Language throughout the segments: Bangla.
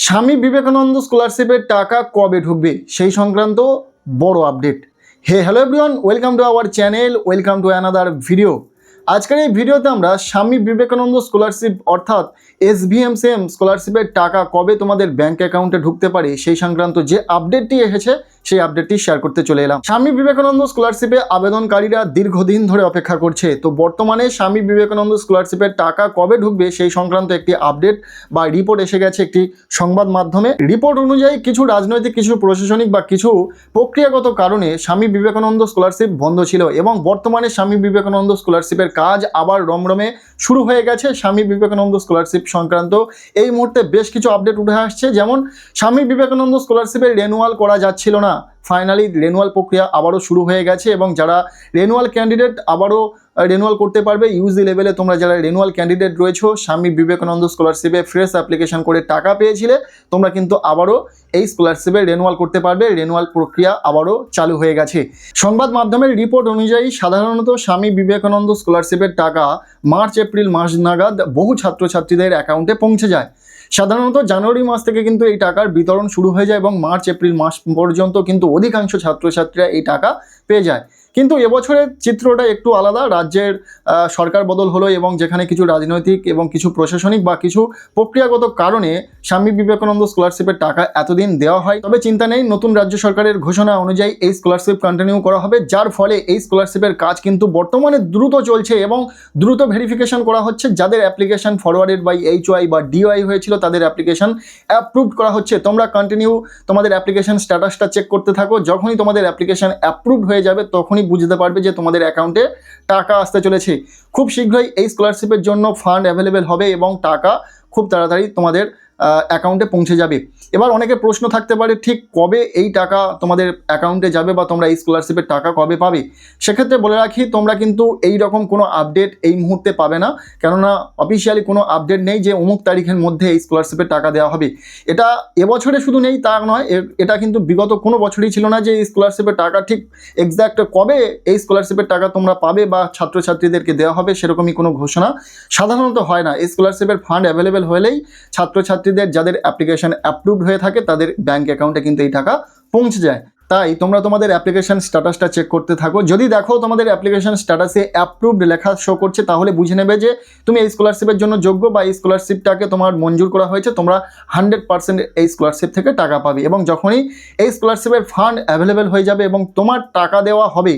স্বামী বিবেকানন্দ স্কলারশিপের টাকা কবে ঢুকবে সেই সংক্রান্ত বড় update. Hello everyone, welcome to our channel, welcome to another video. আজকের এই ভিডিওতে আমরা স্বামী বিবেকানন্দ স্কলারশিপ অর্থাৎ SVMCM স্কলারশিপের টাকা কবে তোমাদের ব্যাংক অ্যাকাউন্টে ঢুকতে পারে সেই সংক্রান্ত যে আপডেটটি এসেছে সেই আপডেটটি শেয়ার করতে চলে এলাম। স্বামী বিবেকানন্দ স্কলারশিপে আবেদনকারীরা দীর্ঘদিন ধরে অপেক্ষা করছে। তো বর্তমানে স্বামী বিবেকানন্দ স্কলারশিপের টাকা কবে ঢুকবে সেই সংক্রান্ত একটি আপডেট বা রিপোর্ট এসে গেছে একটি সংবাদ মাধ্যমে। রিপোর্ট অনুযায়ী কিছু রাজনৈতিক, কিছু প্রশাসনিক বা কিছু প্রক্রিয়াগত কারণে স্বামী বিবেকানন্দ স্কলারশিপ বন্ধ ছিল এবং বর্তমানে স্বামী বিবেকানন্দ স্কলারশিপের কাজ আবার রমরমে শুরু হয়ে গেছে। স্বামী বিবেকানন্দ স্কলারশিপ সংক্রান্ত এই মুহূর্তে বেশ কিছু আপডেট উঠে আসছে, যেমন স্বামী বিবেকানন্দ স্কলারশিপের রেনুয়াল করা যাচ্ছিল না, ফাইনালি রেনুয়াল প্রক্রিয়া আবারও শুরু হয়ে গেছে এবং যারা রেনুয়াল ক্যান্ডিডেট আবারও রেনুয়াল করতে পারবে। ইউজি লেভেলে তোমরা যারা রেনুয়াল ক্যান্ডিডেট রয়েছো, স্বামী বিবেকানন্দ স্কলারশিপে ফ্রেশ অ্যাপ্লিকেশন করে টাকা পেয়েছিলে, তোমরা কিন্তু আবারও এই স্কলারশিপে রেনুয়াল করতে পারবে। রেনুয়াল প্রক্রিয়া আবারও চালু হয়ে গেছে। সংবাদ মাধ্যমের রিপোর্ট অনুযায়ী সাধারণত স্বামী বিবেকানন্দ স্কলারশিপের টাকা মার্চ এপ্রিল মাস নাগাদ বহু ছাত্রছাত্রীদের অ্যাকাউন্টে পৌঁছে যায়। সাধারণত জানুয়ারি মাস থেকে কিন্তু এই টাকার বিতরণ শুরু হয়ে যায় এবং মার্চ এপ্রিল মাস পর্যন্ত কিন্তু অধিকাংশ ছাত্রছাত্রীরা এই টাকা পেয়ে যায়। কিন্তু এবছরের চিত্রটা একটু আলাদা। রাজ্যের সরকার বদল হলো এবং যেখানে কিছু রাজনৈতিক এবং কিছু প্রশাসনিক বা কিছু প্রক্রিয়াগত কারণে স্বামী বিবেকানন্দ স্কলারশিপের টাকা এতদিন দেওয়া হয়। তবে চিন্তা নেই, নতুন রাজ্য সরকারের ঘোষণা অনুযায়ী এই স্কলারশিপ কন্টিনিউ করা হবে, যার ফলে এই স্কলারশিপের কাজ কিন্তু বর্তমানে দ্রুত চলছে এবং দ্রুত ভেরিফিকেশন করা হচ্ছে। যাদের অ্যাপ্লিকেশন ফরওয়ার্ডেড বাই HY বা DY হয়েছিল তাদের অ্যাপ্লিকেশন অ্যাপ্রুভড করা হচ্ছে। তোমরা কন্টিনিউ তোমাদের অ্যাপ্লিকেশন স্ট্যাটাসটা চেক করতে থাকো। যখনই তোমাদের অ্যাপ্লিকেশন অ্যাপ্রুভড হয়ে যাবে তখনই বুঝতে পারবে যে তোমাদের অ্যাকাউন্টে টাকা আসতে চলেছে। খুব শীঘ্রই এই স্কলারশিপের জন্য ফান্ড অ্যাভেলেবেল হবে এবং টাকা খুব তাড়াতাড়ি তোমাদের অ্যাকাউন্টে পৌঁছে যাবে। এবার অনেকে প্রশ্ন থাকতে পারে, ঠিক কবে এই টাকা তোমাদের অ্যাকাউন্টে যাবে বা তোমরা এই স্কলারশিপের টাকা কবে পাবে? সেক্ষেত্রে বলে রাখি, তোমরা কিন্তু এই রকম কোনো আপডেট এই মুহূর্তে পাবে না, কেননা অফিসিয়ালি কোনো আপডেট নেই যে অমুক তারিখের মধ্যে এই স্কলারশিপের টাকা দেওয়া হবে। এটা এবছরে শুধু নেই তা নয়, এটা কিন্তু বিগত কোনো বছরই ছিল না যে এই স্কলারশিপের টাকা ঠিক এক্স্যাক্ট কবে এই স্কলারশিপের টাকা তোমরা পাবে বা ছাত্রছাত্রীদেরকে দেওয়া হবে সেরকমই কোনো ঘোষণা সাধারণত হয় না। এই স্কলারশিপের ফান্ড অ্যাভেলেবেল হলেই ছাত্রছাত্রীদের যাদের অ্যাপ্লিকেশন অ্যাপ্রুভড হয়ে থাকে তাদের ব্যাংক অ্যাকাউন্টে কিন্তু এই টাকা পৌঁছে যায়। তাই তোমরা তোমাদের অ্যাপ্লিকেশন স্ট্যাটাসটা চেক করতে থাকো। যদি দেখো তোমাদের অ্যাপ্লিকেশন স্ট্যাটাসে অ্যাপ্রুভড লেখা শো করছে, তাহলে বুঝে নেবে যে তুমি এই স্কলারশিপের জন্য যোগ্য বা এই স্কলারশিপটাকে তোমার মঞ্জুর করা হয়েছে। তোমরা 100% এই স্কলারশিপ থেকে টাকা পাবে এবং যখনই এই স্কলারশিপের ফান্ড অ্যাভেলেবেল হয়ে যাবে এবং তোমার টাকা দেওয়া হবে,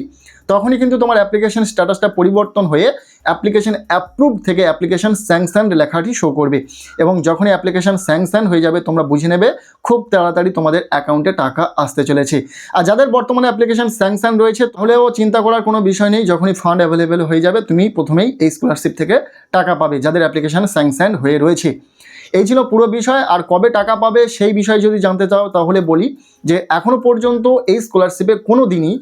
তখনই কিন্তু তোমার অ্যাপ্লিকেশন স্ট্যাটাসটা পরিবর্তন হয়ে অ্যাপ্লিকেশন অ্যাপ্রুভ থেকে অ্যাপ্লিকেশন স্যাংশনড লেখাটি শো করবে এবং যখনই অ্যাপ্লিকেশন স্যাংশন হয়ে যাবে তোমরা বুঝে নেবে খুব তাড়াতাড়ি তোমাদের অ্যাকাউন্টে টাকা আসতে চলেছে। আর যাদের বর্তমানে অ্যাপ্লিকেশন স্যাংশন রয়েছে তাহলেও চিন্তা করার কোনো বিষয় নেই, যখনই ফান্ড অ্যাভেলেবেল হয়ে যাবে তুমি প্রথমেই এই স্কলারশিপ থেকে টাকা পাবে যাদের অ্যাপ্লিকেশন স্যাংশন হয়ে রয়েছে। এই ছিল পুরো বিষয়। আর কবে টাকা পাবে সেই বিষয়ে যদি জানতে চাও তাহলে বলি যে এখনও পর্যন্ত এই স্কলারশিপে কোনো দিনই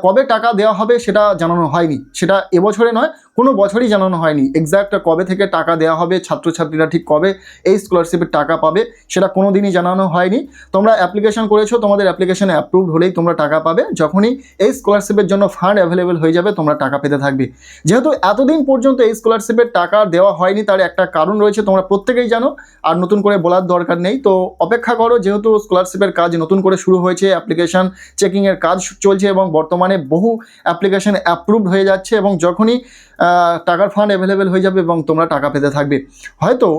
কবে টাকা দেওয়া হবে সেটা জানানো হয়নি। সেটা এবছরে নয়, কোনো বছরই জানানো হয়নি এক্স্যাক্ট কবে থেকে টাকা দেওয়া হবে, ছাত্রছাত্রীরা ঠিক কবে এই স্কলারশিপের টাকা পাবে সেটা কোনো দিনই জানানো হয়নি। তোমরা অ্যাপ্লিকেশন করেছো, তোমাদের অ্যাপ্লিকেশন অ্যাপ্রুভড হলেই তোমরা টাকা পাবে। যখনই এই স্কলারশিপের জন্য ফান্ড অ্যাভেলেবেল হয়ে যাবে তোমরা টাকা পেতে থাকবে। যেহেতু এতদিন পর্যন্ত এই স্কলারশিপের টাকা দেওয়া হয়নি তার একটা কারণ রয়েছে, তোমরা প্রত্যেকেই জানো, আর নতুন করে বলার দরকার নেই। তো অপেক্ষা করো, যেহেতু স্কলারশিপের কাজ নতুন করে শুরু হয়েছে, অ্যাপ্লিকেশন চেকিংয়ের কাজ চলছে এবং বর্তমানে বহু অ্যাপ্লিকেশন অ্যাপ্রুভড হয়ে যাচ্ছে এবং যখনই টাকার ফান্ড অ্যাভেলেবেল হয়ে যাবে এবং তোমরা টাকা পেতে থাকবে। হয়তো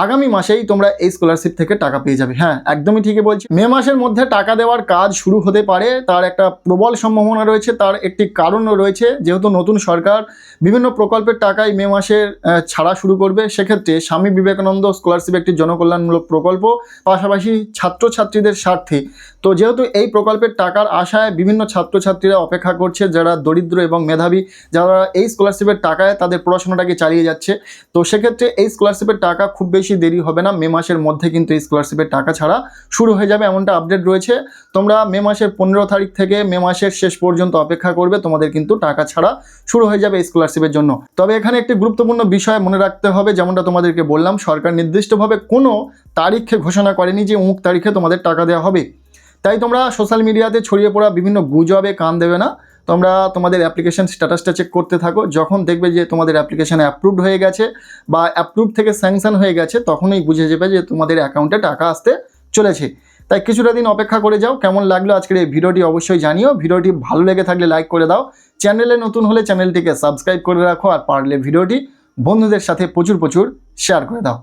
আগামী মাসেই তোমরা এই স্কলারশিপ থেকে টাকা পেয়ে যাবে। হ্যাঁ, একদমই ঠিকই বলছি। মে মাসের মধ্যে টাকা দেওয়ার কাজ শুরু হতে পারে, তার একটা প্রবল সম্ভাবনা রয়েছে। তার একটি কারণও রয়েছে, যেহেতু নতুন সরকার বিভিন্ন প্রকল্পের টাকায় মে মাসের ছাড়া শুরু করবে। সেক্ষেত্রে স্বামী বিবেকানন্দ স্কলারশিপ একটি জনকল্যাণমূলক প্রকল্প, পাশাপাশি ছাত্রছাত্রীদের স্বার্থে। তো যেহেতু এই প্রকল্পের টাকার আশায় বিভিন্ন ছাত্রছাত্রীরা অপেক্ষা করছে, যারা দরিদ্র এবং মেধাবী, যারা এই স্কলারশিপের টাকায় তাদের পড়াশোনাটাকে চালিয়ে যাচ্ছে, তো সেক্ষেত্রে এই স্কলারশিপের টাকা খুব বেশি দেরি হবে না। মে মাসের মধ্যে কিন্তু এই স্কলারশিপের টাকা ছাড়া শুরু হয়ে যাবে, এমনটা আপডেট রয়েছে। তোমরা মে মাসের 15 তারিখ থেকে মে মাসের শেষ পর্যন্ত অপেক্ষা করবে, তোমাদের কিন্তু টাকা ছাড়া শুরু হয়ে যাবে এই স্কলারশিপের জন্য। তবে এখানে একটি গুরুত্বপূর্ণ বিষয় মনে রাখতে হবে, যেমনটা তোমাদেরকে বললাম, সরকার নির্দিষ্টভাবে কোনো তারিখে ঘোষণা করেনি যে অমুক তারিখে তোমাদের টাকা দেওয়া হবে। তাই তোমরা সোশ্যাল মিডিয়াতে ছড়িয়ে পড়া বিভিন্ন গুজবে কান দেবে না। তোমরা তোমাদের অ্যাপ্লিকেশন স্ট্যাটাসটা চেক করতে থাকো। যখন দেখবে যে তোমাদের অ্যাপ্লিকেশন অ্যাপ্রুভড হয়ে গেছে বা অ্যাপ্রুভ থেকে স্যাংশন হয়ে গেছে, তখনই বুঝে যাবে যে তোমাদের অ্যাকাউন্টে টাকা আসতে চলেছে। তাই কিছুটা দিন অপেক্ষা করে যাও। কেমন লাগলো আজকের এই ভিডিওটি অবশ্যই জানিও। ভিডিওটি ভালো লেগে থাকলে লাইক করে দাও, চ্যানেলে নতুন হলে চ্যানেলটিকে সাবস্ক্রাইব করে রাখো, আর পারলে ভিডিওটি বন্ধুদের সাথে প্রচুর শেয়ার করে দাও।